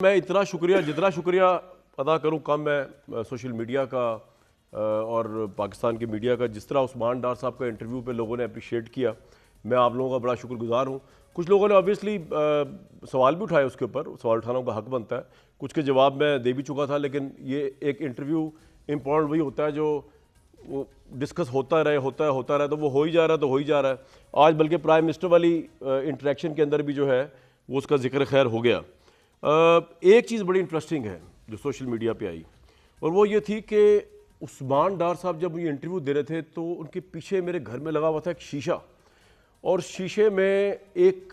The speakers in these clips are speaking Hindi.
मैं इतना शुक्रिया जितना शुक्रिया अदा करूं कम है सोशल मीडिया का और पाकिस्तान की मीडिया का। जिस तरह उस्मान डार साहब का इंटरव्यू पे लोगों ने अप्रिशिएट किया, मैं आप लोगों का बड़ा शुक्रगुजार हूं। कुछ लोगों ने ऑब्वियसली सवाल भी उठाए, उसके ऊपर सवाल उठाना उनका हक बनता है। कुछ के जवाब मैं दे भी चुका था, लेकिन ये एक इंटरव्यू इम्पोर्टेंट वही होता है जो वो डिस्कस होता रहे तो वो हो ही जा रहा है, तो हो ही जा रहा है। आज बल्कि प्राइम मिनिस्टर वाली इंटरेक्शन के अंदर भी जो है वो उसका जिक्र खैर हो गया। एक चीज़ बड़ी इंटरेस्टिंग है जो सोशल मीडिया पे आई, और वो ये थी कि उस्मान डार साहब जब ये इंटरव्यू दे रहे थे तो उनके पीछे मेरे घर में लगा हुआ था एक शीशा, और शीशे में एक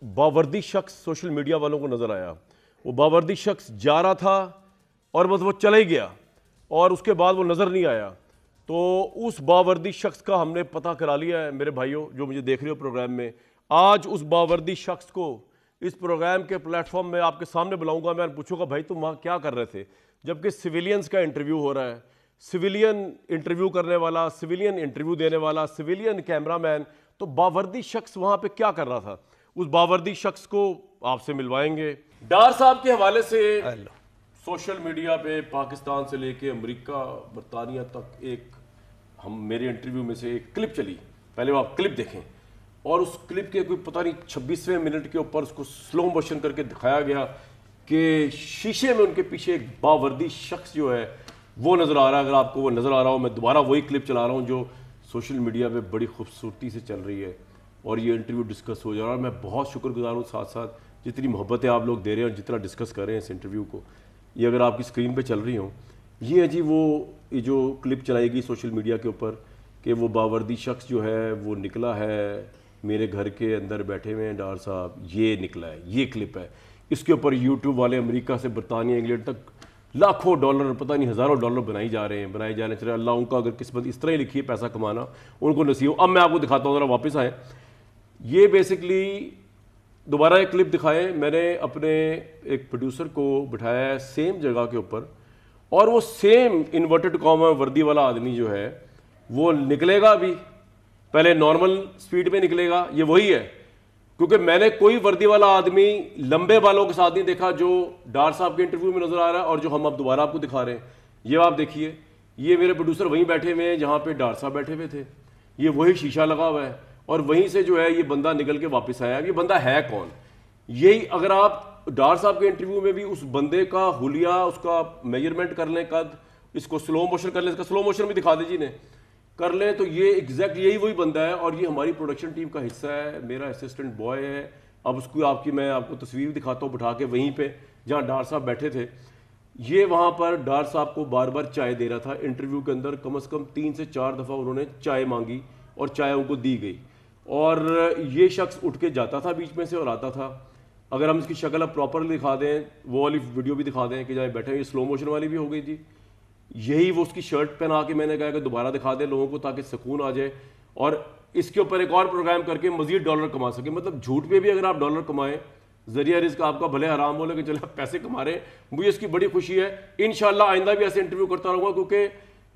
बावर्दी शख्स सोशल मीडिया वालों को नज़र आया। वो बावर्दी शख्स जा रहा था और बस वो चला ही गया, और उसके बाद वो नज़र नहीं आया। तो उस बावर्दी शख्स का हमने पता करा लिया है मेरे भाइयों जो मुझे देख रहे हो प्रोग्राम में। आज उस बावर्दी शख्स को इस प्रोग्राम के प्लेटफॉर्म में आपके सामने बुलाऊंगा, मैं पूछूंगा भाई तुम वहाँ क्या कर रहे थे, जबकि सिविलियंस का इंटरव्यू हो रहा है। सिविलियन इंटरव्यू करने वाला, सिविलियन इंटरव्यू देने वाला, सिविलियन कैमरामैन, तो बावर्दी शख्स वहाँ पे क्या कर रहा था? उस बावर्दी शख्स को आपसे मिलवाएंगे। डार साहब के हवाले से सोशल मीडिया पे पाकिस्तान से लेके अमेरिका, बरतानिया तक मेरे इंटरव्यू में से एक क्लिप चली। पहले वो आप क्लिप देखें, और उस क्लिप के कोई पता नहीं 26वें मिनट के ऊपर उसको स्लो मोशन करके दिखाया गया कि शीशे में उनके पीछे एक बावर्दी शख्स जो है वो नज़र आ रहा है। अगर आपको वो नज़र आ रहा हो, मैं दोबारा वही क्लिप चला रहा हूँ जो सोशल मीडिया पे बड़ी खूबसूरती से चल रही है, और ये इंटरव्यू डिस्कस हो जा रहा है। मैं बहुत शुक्रगुजार हूँ साथ साथ जितनी मोहब्बतें आप लोग दे रहे हैं और जितना डिस्कस कर रहे हैं इस इंटरव्यू को। ये अगर आपकी स्क्रीन पर चल रही हो, ये है जी ये जो क्लिप चलाई गई सोशल मीडिया के ऊपर कि वो बावर्दी शख्स जो है वो निकला है मेरे घर के अंदर बैठे हुए हैं डार साहब, ये निकला है, ये क्लिप है। इसके ऊपर यूट्यूब वाले अमेरिका से बरतानिया, इंग्लैंड तक लाखों डॉलर, पता नहीं हज़ारों डॉलर बनाए जा रहे हैं। चले अल्लाह उनका अगर किस्मत इस तरह ही लिखी है पैसा कमाना, उनको नसीब हो। अब मैं आपको दिखाता हूँ, ज़रा वापस आए। ये बेसिकली दोबारा एक क्लिप दिखाएं। मैंने अपने एक प्रोड्यूसर को बिठाया है सेम जगह के ऊपर, और वो सेम इन्वर्टेड कॉमा वर्दी वाला आदमी जो है वो निकलेगा अभी, पहले नॉर्मल स्पीड में निकलेगा। ये वही है, क्योंकि मैंने कोई वर्दी वाला आदमी लंबे बालों के साथ नहीं देखा जो डार साहब के इंटरव्यू में नजर आ रहा है और जो हम अब दोबारा आपको दिखा रहे हैं। ये आप देखिए, ये मेरे प्रोड्यूसर वहीं बैठे हुए हैं जहां पे डार साहब बैठे हुए थे। ये वही शीशा लगा हुआ है, और वहीं से जो है ये बंदा निकल के वापस आया। ये बंदा है कौन? यही अगर आप डार साहब के इंटरव्यू में भी उस बंदे का हुलिया, उसका मेजरमेंट कर लें, कद, इसको स्लो मोशन कर लें, इसका स्लो मोशन भी दिखा दीजिए ने कर लें, तो ये एग्जैक्ट यही वही बंदा है, और ये हमारी प्रोडक्शन टीम का हिस्सा है, मेरा असिस्टेंट बॉय है। अब उसको मैं आपको तस्वीर दिखाता हूँ बिठा के वहीं पे जहाँ डार साहब बैठे थे। ये वहाँ पर डार साहब को बार बार चाय दे रहा था। इंटरव्यू के अंदर कम से कम 3 से 4 दफ़ा उन्होंने चाय मांगी और चाय उनको दी गई, और ये शख्स उठ के जाता था बीच में से और आता था। अगर हम इसकी शक्ल अब प्रॉपरली दिखा दें, वो वाली वीडियो भी दिखा दें कि जहाँ बैठे, ये स्लो मोशन वाली भी हो गई जी। यही वो उसकी शर्ट पहना के मैंने कहा कि दोबारा दिखा दे लोगों को ताकि सुकून आ जाए, और इसके ऊपर एक और प्रोग्राम करके मजीद डॉलर कमा सके। मतलब झूठ पे भी अगर आप डॉलर कमाएं, जरिया रिस्क आपका भले हराम हो, लेकिन चले आप पैसे कमा रहे हैं, मुझे इसकी बड़ी खुशी है। इंशाल्लाह आइंदा भी ऐसे इंटरव्यू करता रहूँगा, क्योंकि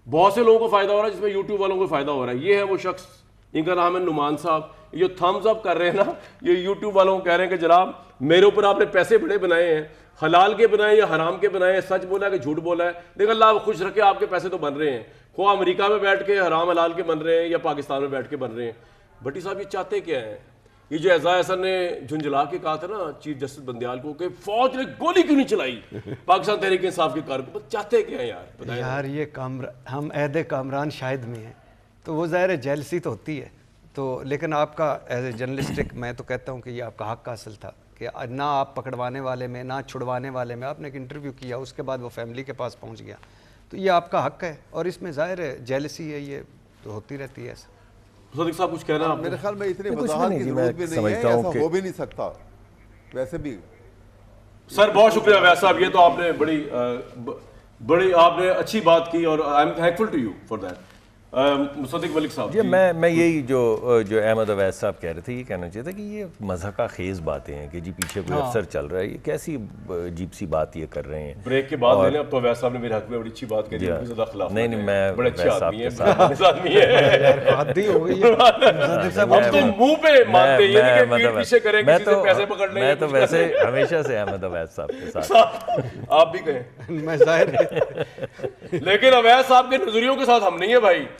बहुत से लोगों को फायदा हो रहा है, जिसमें यूट्यूब वालों को फायदा हो रहा है। ये है वो शख्स, इनका नाम है नुमान साहब। ये थम्स अप कर रहे हैं ना, ये यूट्यूब वालों को कह रहे हैं कि जनाब मेरे ऊपर आपने पैसे बड़े बनाए हैं, हलाल के बनाए या हराम के बनाए, सच बोला है कि झूठ बोला है। देखो अल्लाह खुश रखे, आपके पैसे तो बन रहे हैं, खो अमेरिका में बैठ के हराम हलाल के बन रहे हैं या पाकिस्तान में बैठ के बन रहे हैं। भट्टी साहब ये चाहते क्या हैं? ये जो एजाज हसन ने झुंझला के कहा था ना चीफ जस्टिस बंदियाल को कि फौज ने गोली क्यों नहीं चलाई पाकिस्तान तहरीक इंसाफ के कारकुन, चाहते क्या है यार? बताएं यार ये हम अहद कामरान शाहिद में हैं, तो वो ज़ाहिर है जेलसी तो होती है, तो लेकिन आपका एज ए जर्नलिस्टिक मैं तो कहता हूँ कि ये आपका हक हासिल था कि ना आप पकड़वाने वाले में ना छुड़वाने वाले में आपने एक इंटरव्यू किया, उसके बाद वो फैमिली के पास पहुँच गया, तो ये आपका हक है। और इसमें ज़ाहिर है जेलसी है, ये तो होती रहती है। ऐसा सदिक साहब कुछ कहना? मेरे ख्याल में इतनी वजाहत की जरूरत भी नहीं है, ऐसा हो भी नहीं सकता वैसे भी। सर बहुत शुक्रिया वैस साहब, ये तो आपने बड़ी आपने अच्छी बात की, और I am thankful to you for that. Musaddiq Malik Sahab ji मैं यही जो अहमद अवैस साहब कह रहे थे ये कहना चाहता कि ये मज़हका खेज बातें हैं कि जी पीछे कोई अफसर चल रहा है, ये कैसी अजीब सी बात ये कर रहे हैं। ब्रेक के बाद लेने, अब तो अवैस साहब ने मेरे हक में बड़ी अच्छी बात कही, ज़्यादा खिलाफ नहीं मैं बड़े अच्छे अवैस साहब आदमी हैं, के साथ आदमी है। हद ही हो गई है मुसद्दिक साहब। हम तो मुंह पे मानते हैं, ये नहीं कि पीठ पीछे करें, मैं किसी से पैसे पकड़ लें। मैं तो वैसे हमेशा से अहमद अवैस साहब के साथ आप भी कहें, मैं जाहिर है लेकिन अवैस साहब के नजरियों के साथ हम नहीं है भाई।